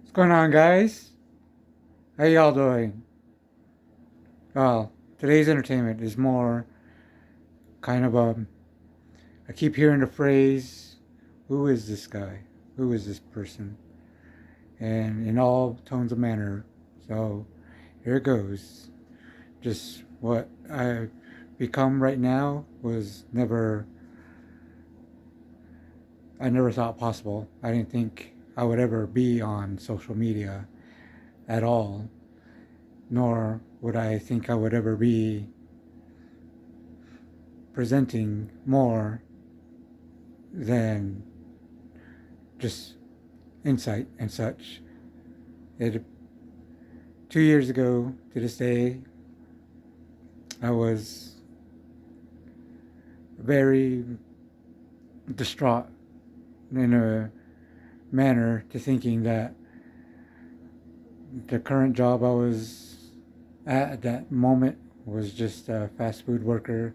What's going on, guys? How y'all doing? Well, today's entertainment is more kind of I keep hearing the phrase, "Who is this guy? Who is this person?" And in all tones of manner. So here it goes. Just what I've become right now was I never thought possible. I didn't think I would ever be on social media at all, nor would I think I would ever be presenting more than just insight and such. It 2 years ago to this day, I was very distraught in a manner to thinking that the current job I was at that moment was just a fast food worker.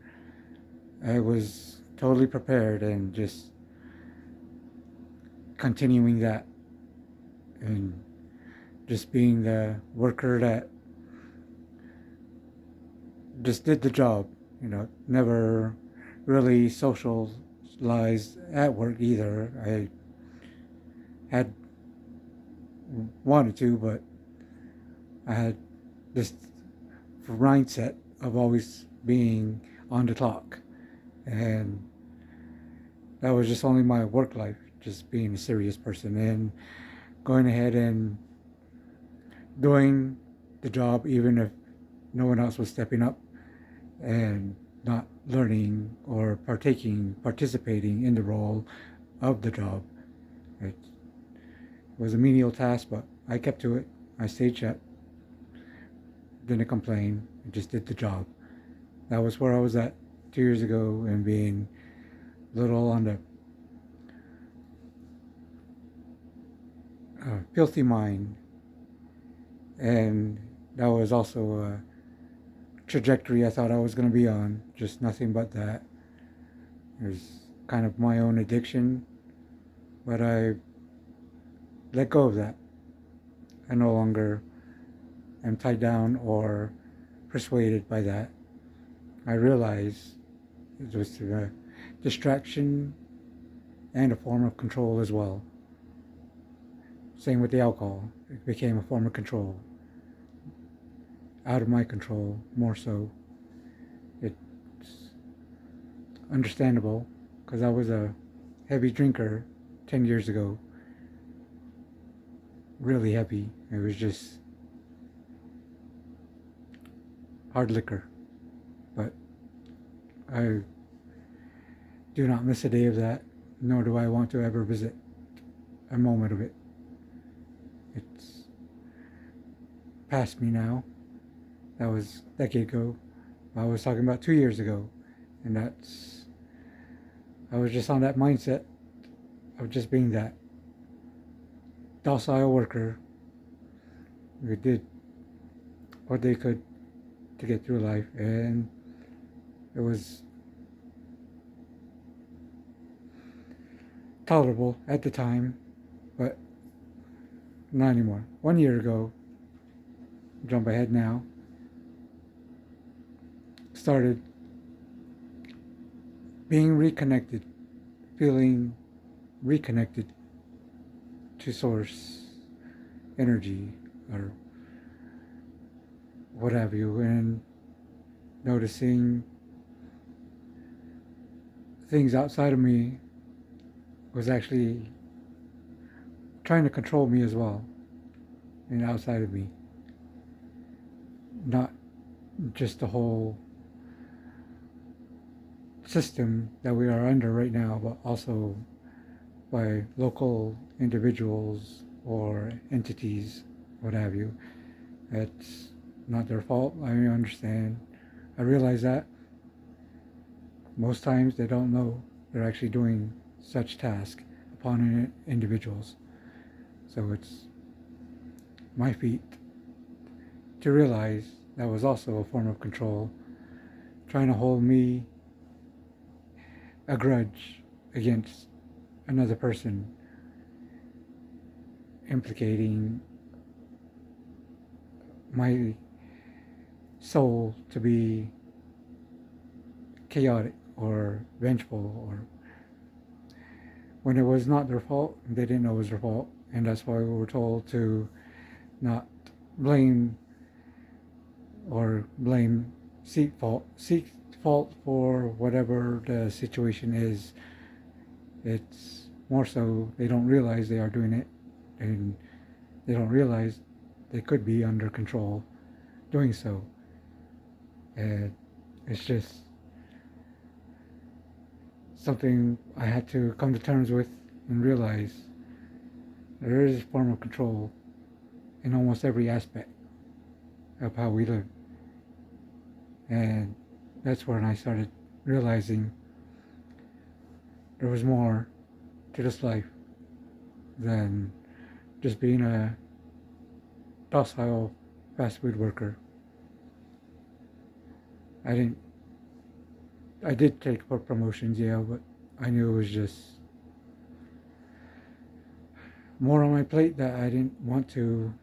I was totally prepared and just continuing that and just being the worker that just did the job, never really socialized at work either. I had wanted to, but I had this mindset of always being on the clock. And that was just only my work life, just being a serious person and going ahead and doing the job even if no one else was stepping up and not learning or participating in the role of the job. It was a menial task, but I kept to it. I stayed shut, didn't complain, just did the job. That was where I was at 2 years ago and being a little on the filthy mind. And that was also a trajectory I thought I was going to be on, just nothing but that. It was kind of my own addiction, but I let go of that. I no longer am tied down or persuaded by that. I realize it was a distraction and a form of control as well. Same with the alcohol. It became a form of control. Out of my control, more so. It's understandable because I was a heavy drinker 10 years ago. Really heavy. It was just hard liquor. But I do not miss a day of that, nor do I want to ever visit a moment of it. It's past me now. That was a decade ago. I was talking about 2 years ago. And I was just on that mindset of just being that docile worker who did what they could to get through life. And it was tolerable at the time, but not anymore. 1 year ago, jump ahead now, started being reconnected, feeling reconnected to source energy or what have you, and noticing things outside of me was actually trying to control me as well, and outside of me, not just the whole system that we are under right now, but also by local individuals or entities, what have you. It's not their fault. I understand. I realize that most times they don't know they're actually doing such task upon individuals. So it's my feat to realize that was also a form of control, trying to hold me a grudge against another person implicating my soul to be chaotic or vengeful, or when it was not their fault, they didn't know it was their fault, and that's why we were told to not blame or seek fault for whatever the situation is. It's more so they don't realize they are doing it, and they don't realize they could be under control doing so. And it's just something I had to come to terms with and realize there is a form of control in almost every aspect of how we live. And that's when I started realizing there was more to this life than just being a docile fast food worker. I did take for promotions, yeah, but I knew it was just more on my plate that I didn't want to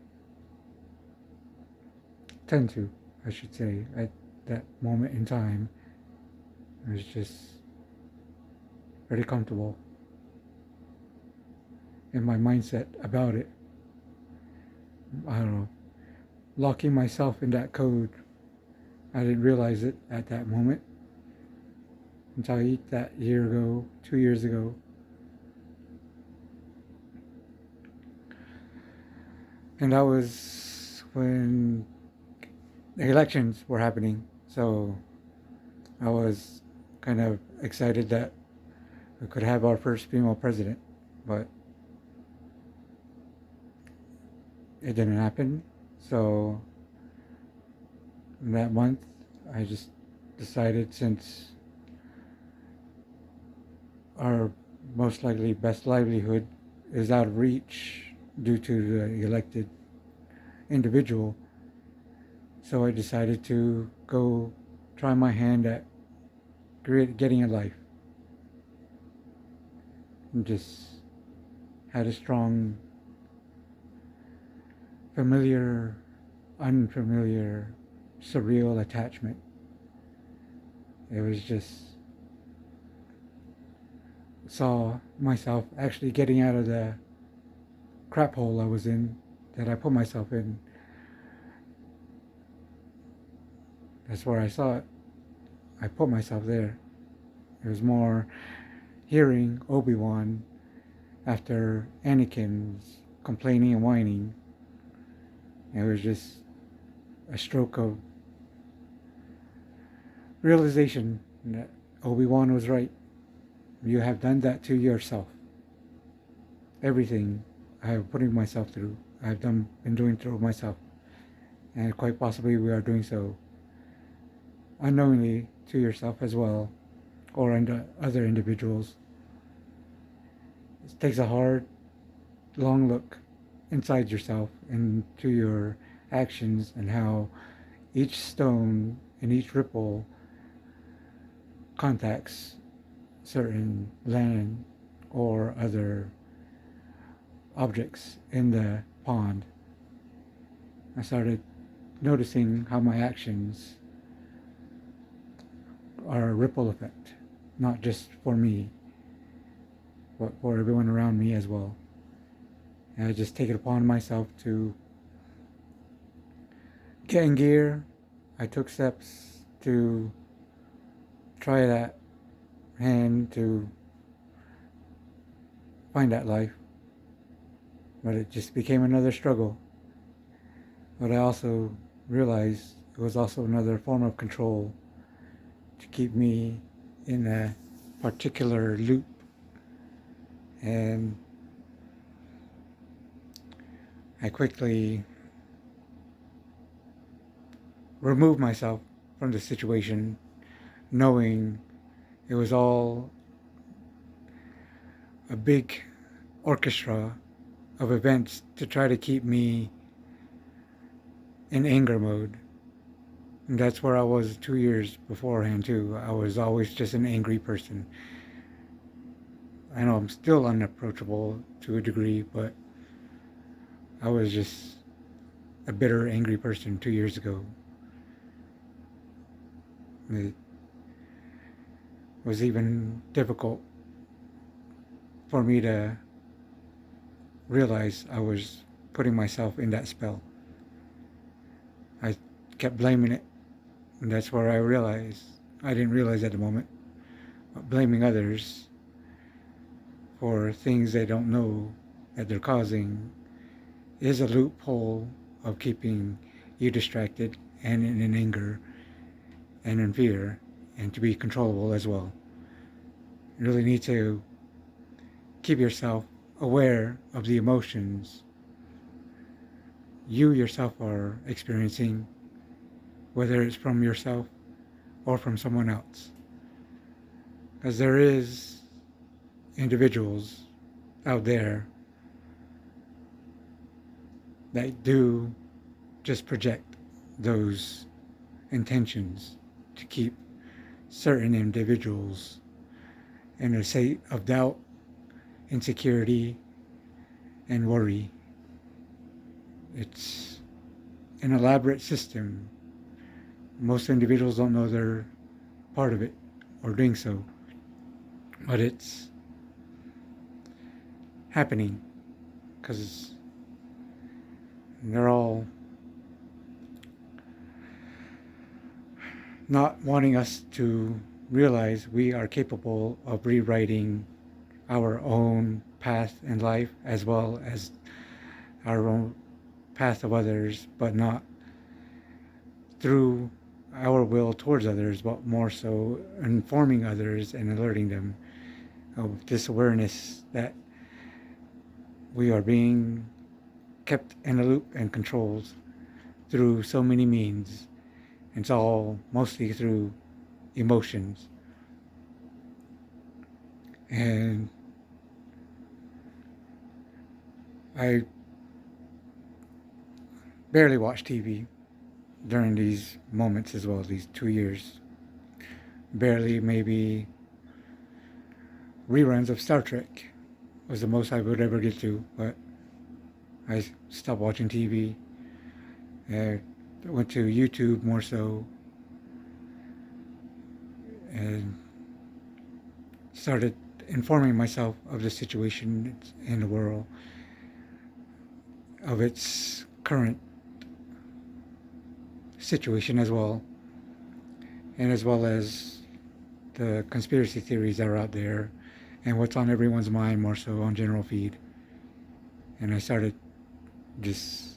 tend to, I should say, at that moment in time. I was just very comfortable in my mindset about it. I don't know, locking myself in that code. I didn't realize it at that moment until I eat that year ago, 2 years ago. And that was when the elections were happening. So I was kind of excited that we could have our first female president, but it didn't happen. So that month, I just decided, since our most likely best livelihood is out of reach due to the elected individual, so I decided to go try my hand at getting a life. And just had a strong, familiar, unfamiliar, surreal attachment. It was just, saw myself actually getting out of the crap hole I was in, that I put myself in. That's where I saw it. I put myself there. It was more hearing Obi-Wan after Anakin's complaining and whining. It was just a stroke of realization that Obi-Wan was right. You have done that to yourself. Everything I have putting myself through, I have been doing through myself. And quite possibly we are doing so unknowingly to yourself as well, or under other individuals. It takes a hard, long look inside yourself and to your actions, and how each stone and each ripple contacts certain land or other objects in the pond. I started noticing how my actions are a ripple effect, not just for me, but for everyone around me as well. And I just take it upon myself to get in gear. I took steps to try that hand to find that life, but it just became another struggle. But I also realized it was also another form of control to keep me in a particular loop. And I quickly removed myself from the situation, knowing it was all a big orchestra of events to try to keep me in anger mode. And that's where I was 2 years beforehand too. I was always just an angry person. I know I'm still unapproachable to a degree, but I was just a bitter, angry person 2 years ago. It was even difficult for me to realize I was putting myself in that spell. I kept blaming it, and that's where I realized, I didn't realize at the moment, but blaming others for things they don't know that they're causing is a loophole of keeping you distracted and in anger and in fear, and to be controllable as well. You really need to keep yourself aware of the emotions you yourself are experiencing, whether it's from yourself or from someone else. Because there is individuals out there that do just project those intentions to keep certain individuals in a state of doubt, insecurity, and worry. It's an elaborate system. Most individuals don't know they're part of it or doing so, but it's happening because they're all not wanting us to realize we are capable of rewriting our own path in life as well as our own path of others, but not through our will towards others, but more so informing others and alerting them of this awareness that we are being kept in a loop and controlled through so many means. It's all mostly through emotions. And I barely watch TV during these moments as well, these 2 years. Barely, maybe reruns of Star Trek was the most I would ever get to, but I stopped watching TV. I went to YouTube more so and started informing myself of the situation in the world, of its current situation as well, and as well as the conspiracy theories that are out there and what's on everyone's mind more so on general feed. And I started just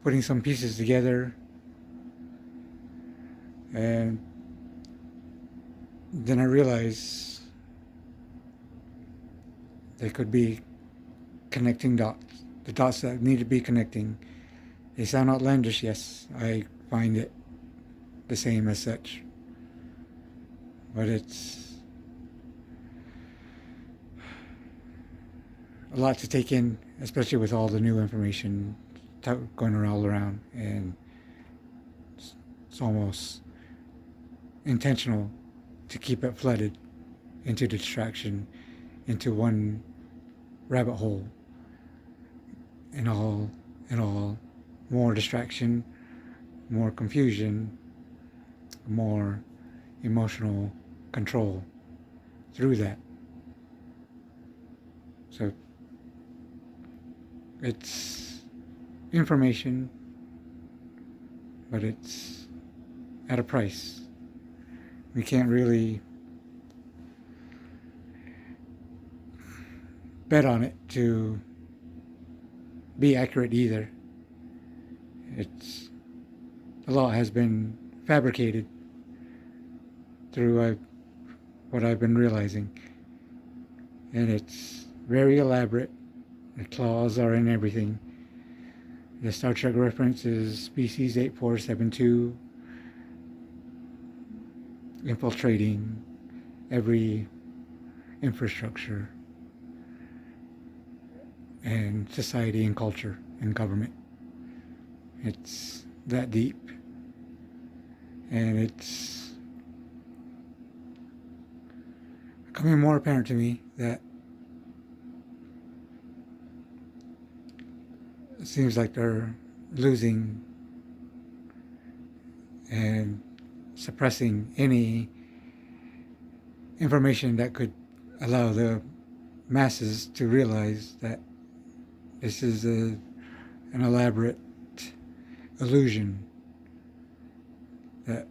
putting some pieces together, and then I realized they could be connecting dots, the dots that need to be connecting. They sound outlandish, yes, I find it the same as such, but it's a lot to take in, especially with all the new information going all around, and it's almost intentional to keep it flooded into distraction, into one rabbit hole, and all more distraction, more confusion, more emotional control through that. So it's information, but it's at a price. We can't really bet on it to be accurate either. It's a lot has been fabricated through what I've been realizing, and it's very elaborate. The claws are in everything. The Star Trek reference is Species 8472 infiltrating every infrastructure and society and culture and government. It's that deep, and it's becoming more apparent to me that seems like they're losing and suppressing any information that could allow the masses to realize that this is an elaborate illusion that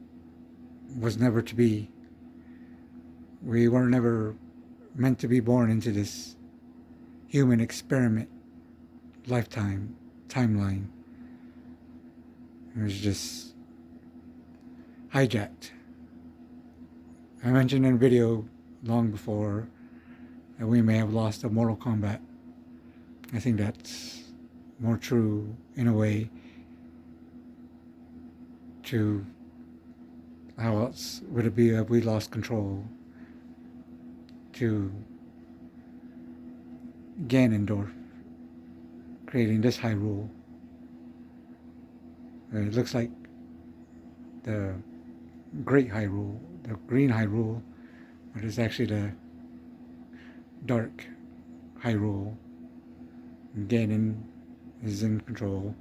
was never to be. We were never meant to be born into this human experiment lifetime timeline. It was just hijacked. I mentioned in a video long before that we may have lost a Mortal Kombat. I think that's more true in a way. To how else would it be if we lost control to Ganondorf creating this Hyrule? It looks like the Great Hyrule, the Green Hyrule, but it's actually the Dark Hyrule. Ganon is in control.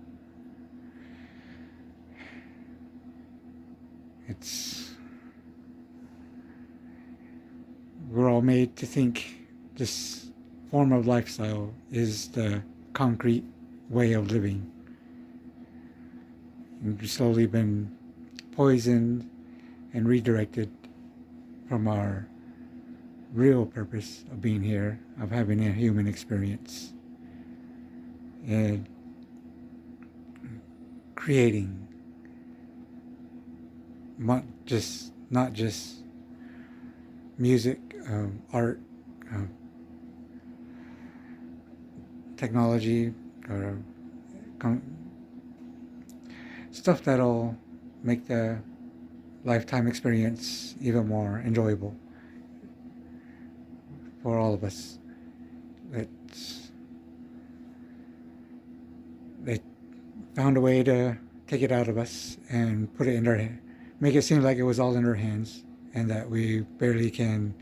We're all made to think this form of lifestyle is the concrete way of living. And we've slowly been poisoned and redirected from our real purpose of being here, of having a human experience, and creating not just music, art, technology, or stuff that'll make the lifetime experience even more enjoyable for all of us. They found a way to take it out of us and put it in our hand, make it seem like it was all in our hands, and that we barely can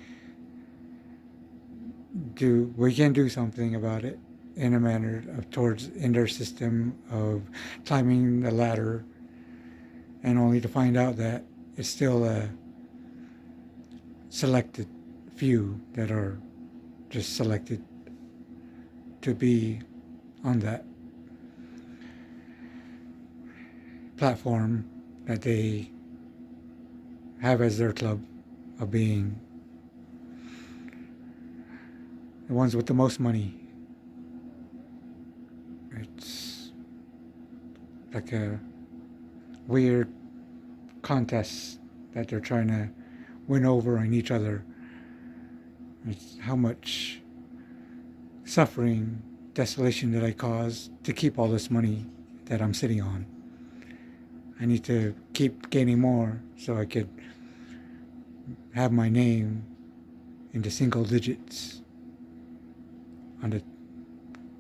do something about it in a manner of towards in their system of climbing the ladder, and only to find out that it's still a selected few that are just selected to be on that platform that they have as their club of being the ones with the most money. It's like a weird contest that they're trying to win over on each other. It's how much suffering, desolation that I caused to keep all this money that I'm sitting on. I need to keep gaining more so I could have my name in the single digits on the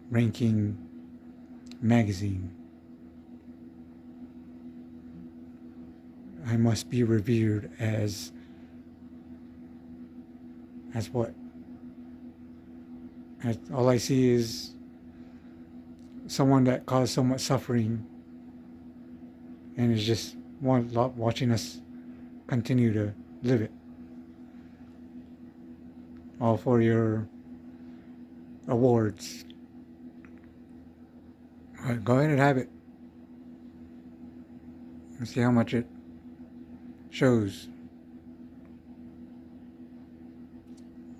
ranking magazine. I must be revered as what? All I see is someone that caused so much suffering and is just watching us continue to live it. All for your awards. All right, go ahead and have it. Let's see how much it shows.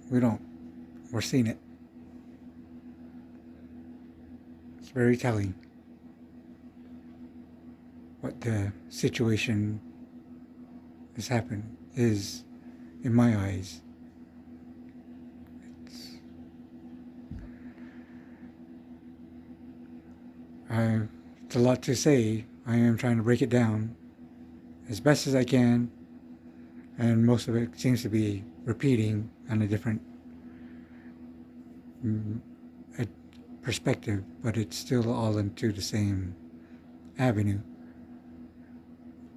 We're seeing it. It's very telling what the situation has happened is in my eyes. It's a lot to say. I am trying to break it down as best as I can, and most of it seems to be repeating on a different perspective, but it's still all into the same avenue.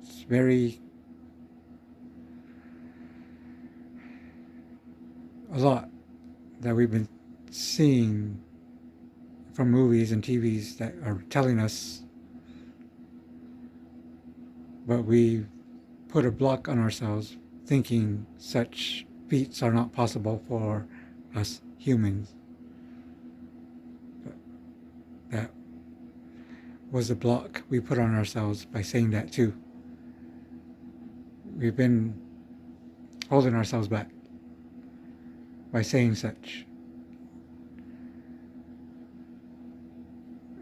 It's a lot that we've been seeing from movies and TVs that are telling us, but we put a block on ourselves thinking such feats are not possible for us humans. But that was a block we put on ourselves by saying that too. We've been holding ourselves back by saying such.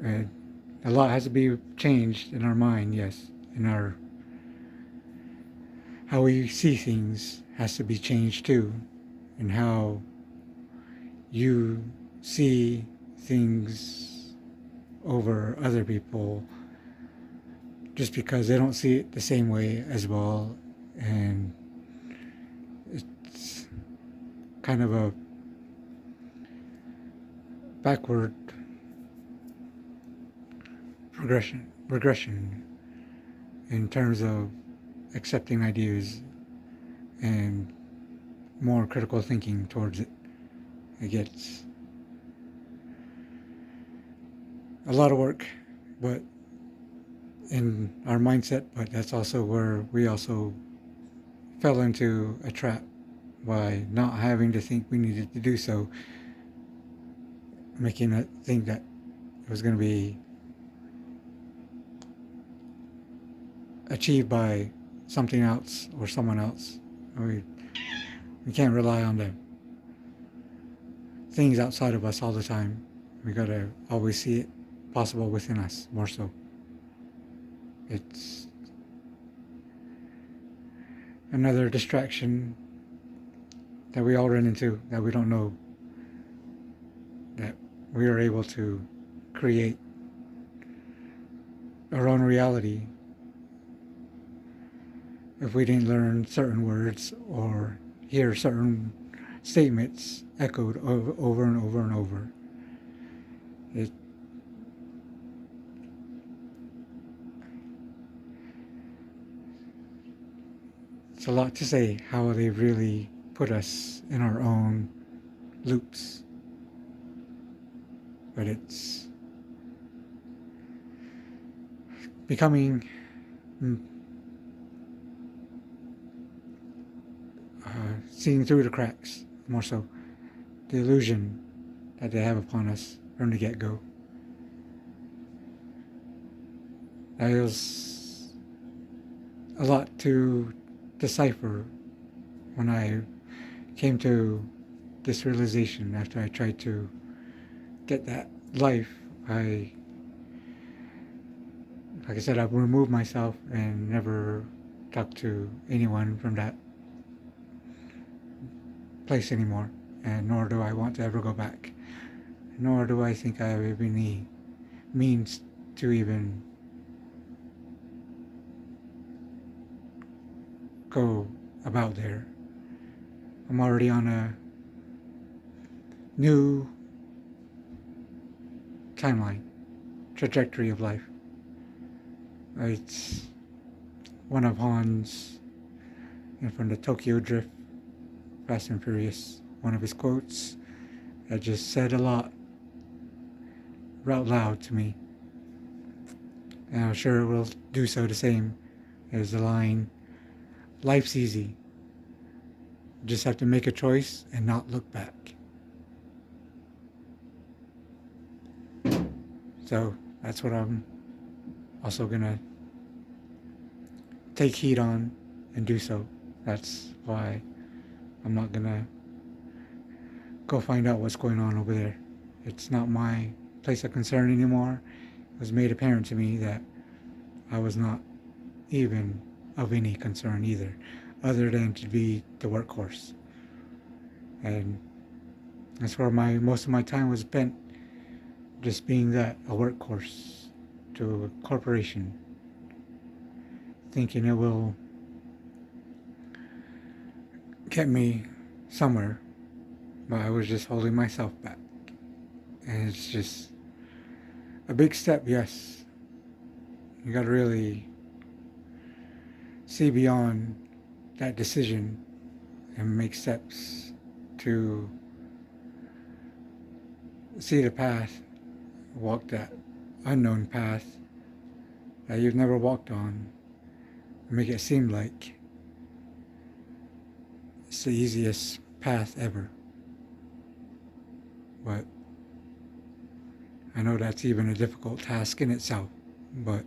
And a lot has to be changed in our mind, yes. In our how we see things has to be changed too, and how you see things over other people just because they don't see it the same way as well. And it's kind of a backward regression in terms of accepting ideas and more critical thinking towards it. It gets a lot of work, but in our mindset, but that's also where we also fell into a trap by not having to think we needed to do so, making it think that it was going to be achieved by something else or someone else. We can't rely on the things outside of us all the time. We gotta always see it possible within us more so. It's another distraction that we all run into that we don't know that we are able to create our own reality if we didn't learn certain words or hear certain statements echoed over and over and over. It's a lot to say how they really put us in our own loops. But it's becoming seeing through the cracks, more so. The illusion that they have upon us from the get-go. That is a lot to decipher when I came to this realization after I tried to get that life. Like I said, I've removed myself and never talked to anyone from that place anymore, and nor do I want to ever go back. Nor do I think I have any means to even go about there. I'm already on a new timeline, trajectory of life. It's one of Han's, from the Tokyo Drift, Fast and Furious, one of his quotes that just said a lot out loud to me. And I'm sure it will do so the same as the line, "Life's easy. You just have to make a choice and not look back." So that's what I'm also gonna take heed on and do so. That's why I'm not gonna go find out what's going on over there. It's not my place of concern anymore. It was made apparent to me that I was not even of any concern either, other than to be the workhorse. And that's where most of my time was spent, just being that, a workhorse to a corporation, thinking it will get me somewhere, but I was just holding myself back. And it's just a big step, yes. You gotta really see beyond that decision and make steps to see the path walk that unknown path that you've never walked on and make it seem like it's the easiest path ever. But I know that's even a difficult task in itself, but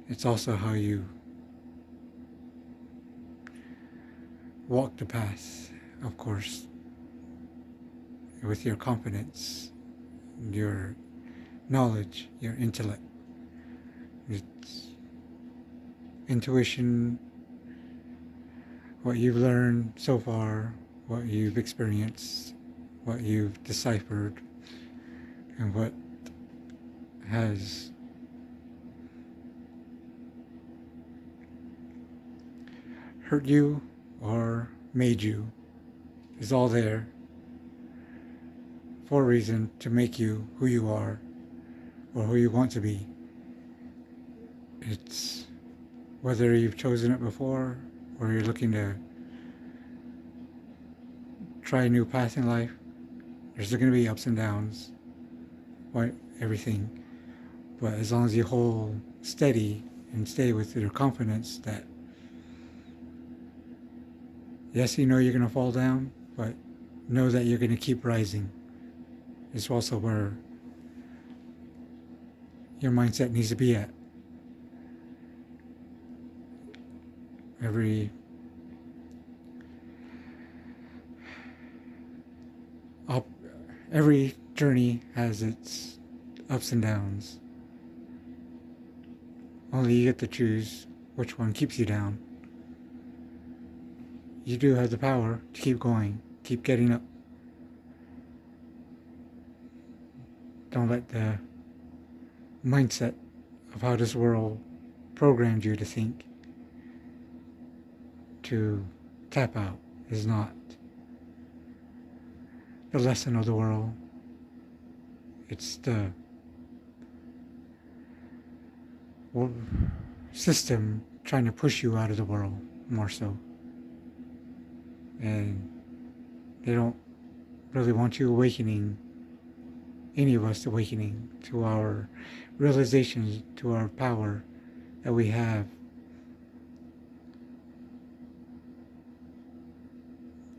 it's also how you walk the path, of course, with your confidence, your knowledge, your intellect. It's intuition, what you've learned so far, what you've experienced, what you've deciphered, and what has hurt you or made you is all there for a reason to make you who you are or who you want to be. It's whether you've chosen it before or you're looking to try a new path in life. There's going to be ups and downs, everything. But as long as you hold steady and stay with your confidence that yes, you know you're going to fall down, but know that you're going to keep rising. It's also where your mindset needs to be at. Every journey has its ups and downs. Only you get to choose which one keeps you down. You do have the power to keep going, keep getting up. Don't let the mindset of how this world programmed you to think to tap out is not the lesson of the world. It's the system trying to push you out of the world more so. And they don't really want you awakening, any of us awakening to our realizations, to our power that we have.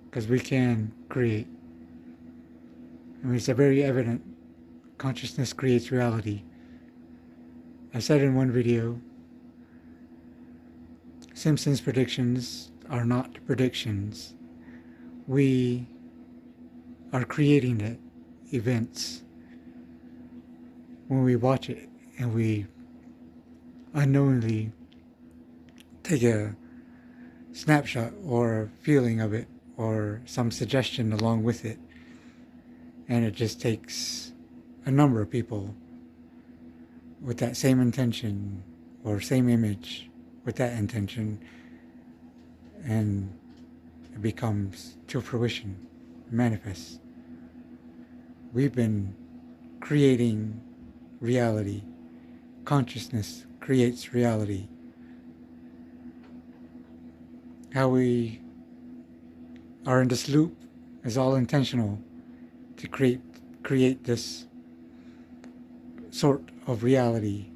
Because we can create. I mean, it's a very evident consciousness creates reality. I said in one video, Simpsons predictions are not predictions. We are creating the events when we watch it and we unknowingly take a snapshot or a feeling of it or some suggestion along with it. And it just takes a number of people with that same intention or same image with that intention, and it becomes to fruition, manifests. We've been creating reality. Consciousness creates reality. How we are in this loop is all intentional to create this sort of reality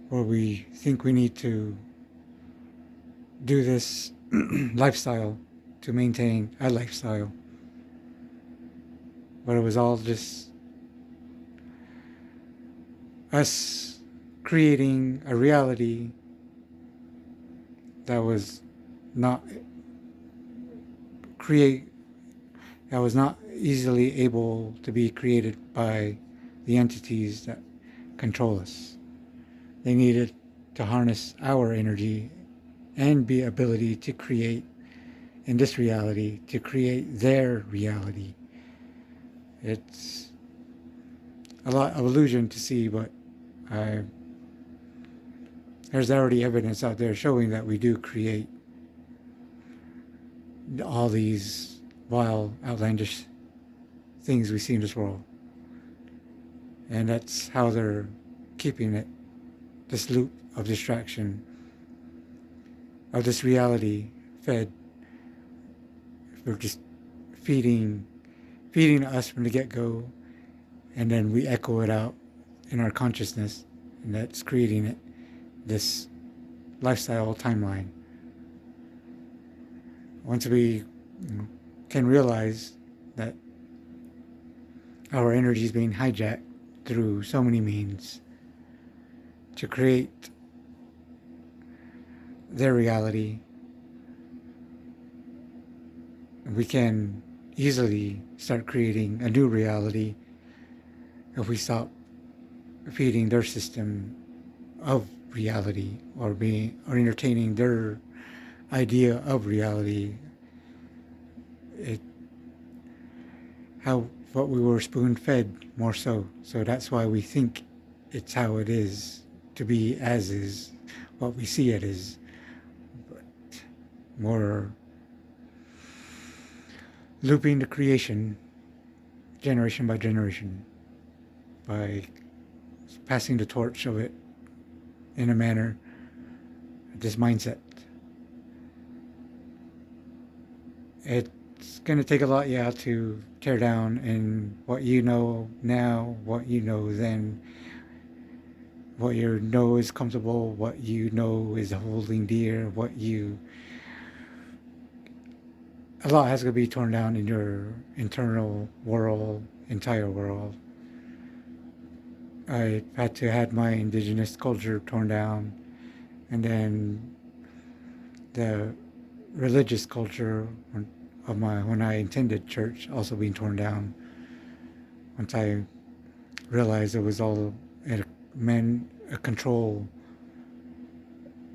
where we think we need to do this lifestyle to maintain a lifestyle. But it was all just us creating a reality that was not easily able to be created by the entities that control us. They needed to harness our energy and the ability to create in this reality, to create their reality. It's a lot of illusion to see, but there's already evidence out there showing that we do create all these wild, outlandish things we see in this world. And that's how they're keeping it, this loop of distraction, of this reality fed. We're just feeding us from the get-go, and then we echo it out in our consciousness, and that's creating it, this lifestyle timeline. Once we can realize that our energy is being hijacked through so many means to create their reality, we can easily start creating a new reality if we stop feeding their system of reality, or entertaining their idea of reality. It how what we were spoon fed, more so. So that's why we think it's how it is to be, as is what we see it is. But more looping the creation generation by generation, by passing the torch of it in a manner, this mindset. It's going to take a lot, yeah, to tear down, and what you know now, what you know then, what you know is comfortable, what you know is holding dear, a lot has to be torn down in your internal world, entire world. I had to have my indigenous culture torn down, and then the religious culture of when I attended church also being torn down. Once I realized it was all a control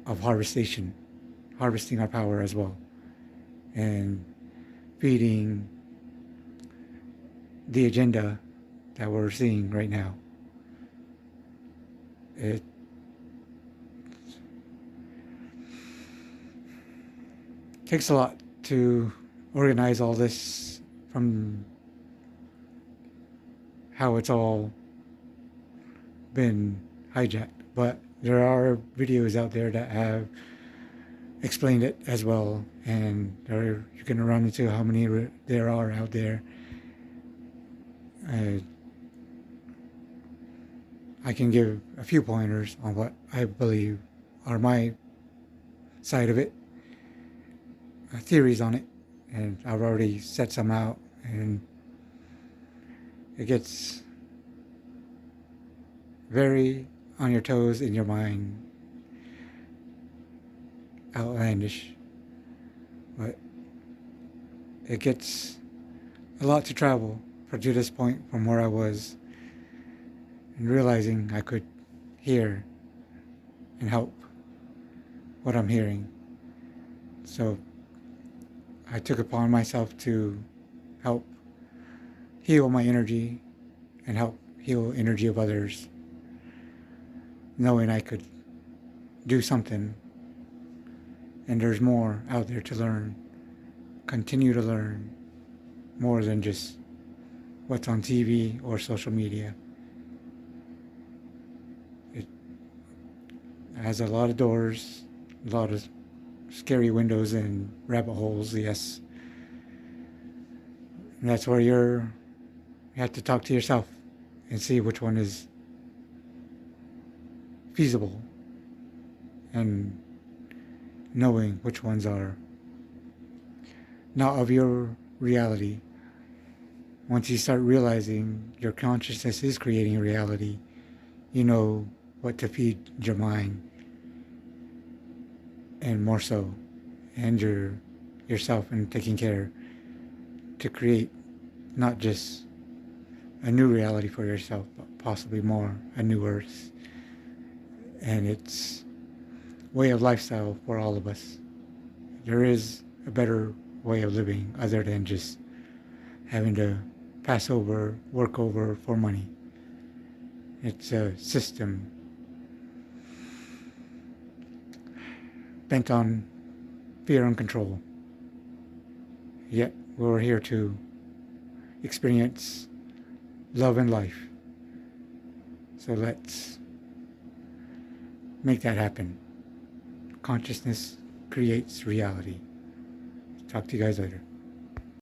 of harvesting our power as well, and feeding the agenda that we're seeing right now. It takes a lot to organize all this from how it's all been hijacked. But there are videos out there that have explained it as well, and you're going to run into how many there are out there. I can give a few pointers on what I believe are my side of it, theories on it, and I've already set some out, and it gets very on your toes, in your mind, outlandish, but it gets a lot to travel to this point from where I was, and realizing I could hear and help what I'm hearing. So I took upon myself to help heal my energy and help heal energy of others, knowing I could do something, and there's more out there to learn. Continue to learn more than just what's on TV or social media. It has a lot of doors, a lot of scary windows and rabbit holes, yes. And that's where you have to talk to yourself and see which one is feasible, and knowing which ones are not of your reality. Once you start realizing your consciousness is creating a reality, you know what to feed your mind, and more so, and yourself, and taking care to create not just a new reality for yourself, but possibly more, a new earth. And it's way of lifestyle for all of us. There is a better way of living other than just having to work over for money. It's a system bent on fear and control. Yet we're here to experience love and life. So let's make that happen. Consciousness creates reality. Talk to you guys later.